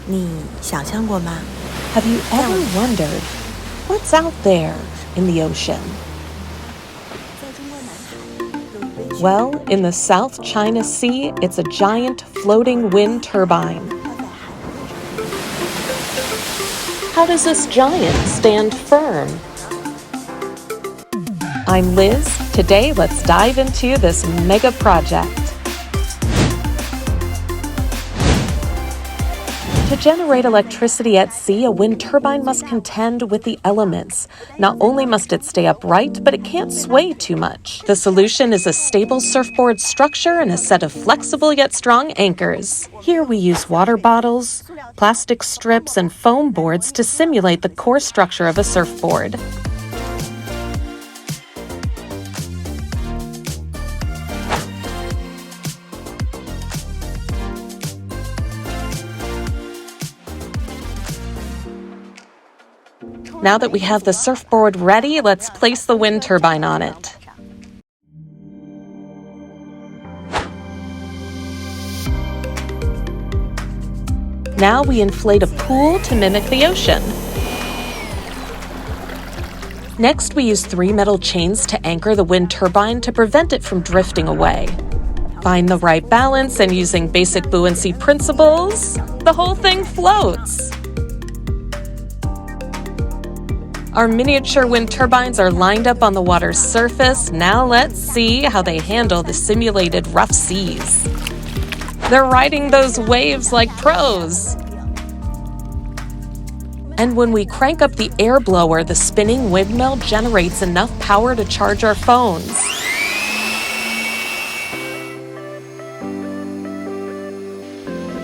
你想象过吗？ Have you ever wondered what's out there in the ocean? Well, in the South China Sea, it's a giant floating wind turbine. How does this giant stand firm? I'm Liz. Today, let's dive into this mega project. To generate electricity at sea, a wind turbine must contend with the elements. Not only must it stay upright, but it can't sway too much. The solution is a stable surfboard structure and a set of flexible yet strong anchors. Here we use water bottles, plastic strips, and foam boards to simulate the core structure of a surfboard. Now that we have the surfboard ready, let's place the wind turbine on it. Now we inflate a pool to mimic the ocean. Next, we use 3 metal chains to anchor the wind turbine to prevent it from drifting away. Find the right balance, and using basic buoyancy principles, the whole thing floats. Our miniature wind turbines are lined up on the water's surface. Now let's see how they handle the simulated rough seas. They're riding those waves like pros. And when we crank up the air blower, the spinning windmill generates enough power to charge our phones.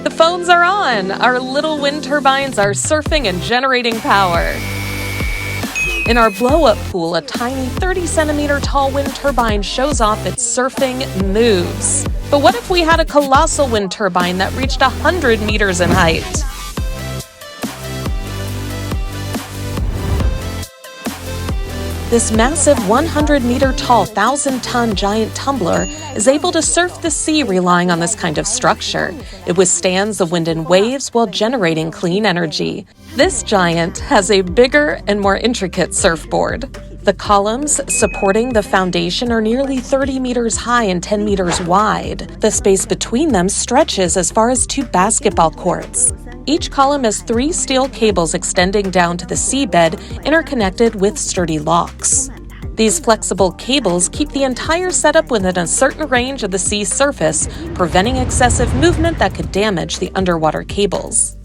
The phones are on! Our little wind turbines are surfing and generating power. In our blow-up pool, a tiny 30-centimeter tall wind turbine shows off its surfing moves. But what if we had a colossal wind turbine that reached 100 meters in height? This massive 100-meter tall, 1,000-ton giant tumbler is able to surf the sea relying on this kind of structure. It withstands the wind and waves while generating clean energy. This giant has a bigger and more intricate surfboard. The columns supporting the foundation are nearly 30 meters high and 10 meters wide. The space between them stretches as far as 2 basketball courts. Each column has 3 steel cables extending down to the seabed, interconnected with sturdy locks. These flexible cables keep the entire setup within a certain range of the sea surface, preventing excessive movement that could damage the underwater cables.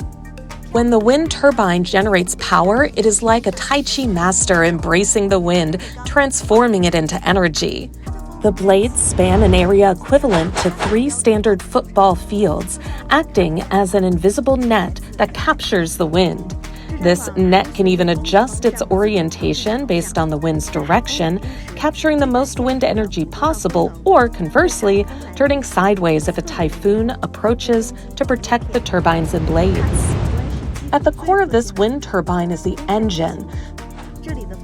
When the wind turbine generates power, it is like a Tai Chi master embracing the wind, transforming it into energy. The blades span an area equivalent to 3 standard football fields, acting as an invisible net that captures the wind. This net can even adjust its orientation based on the wind's direction, capturing the most wind energy possible, or conversely, turning sideways if a typhoon approaches to protect the turbines and blades. At the core of this wind turbine is the engine.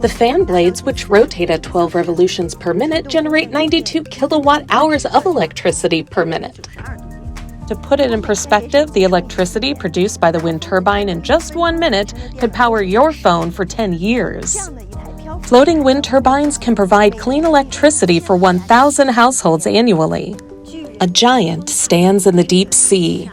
The fan blades, which rotate at 12 revolutions per minute, generate 92 kilowatt hours of electricity per minute. To put it in perspective, the electricity produced by the wind turbine in just 1 minute could power your phone for 10 years. Floating wind turbines can provide clean electricity for 1,000 households annually. A giant stands in the deep sea.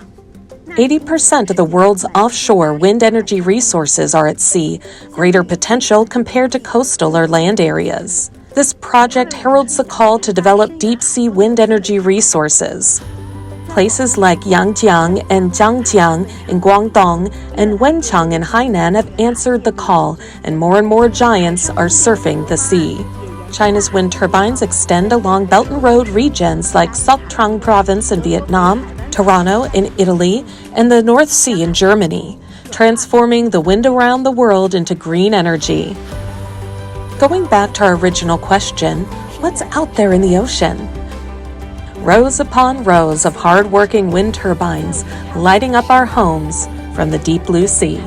80% of the world's offshore wind energy resources are at sea, greater potential compared to coastal or land areas. This project heralds the call to develop deep-sea wind energy resources. Places like Yangjiang and Zhangjiang in Guangdong and Wenchang in Hainan have answered the call, and more giants are surfing the sea. China's wind turbines extend along Belt and Road regions like Sok Trang Province in Vietnam, Toronto in Italy, and the North Sea in Germany, transforming the wind around the world into green energy. Going back to our original question, what's out there in the ocean? Rows upon rows of hard-working wind turbines lighting up our homes from the deep blue sea.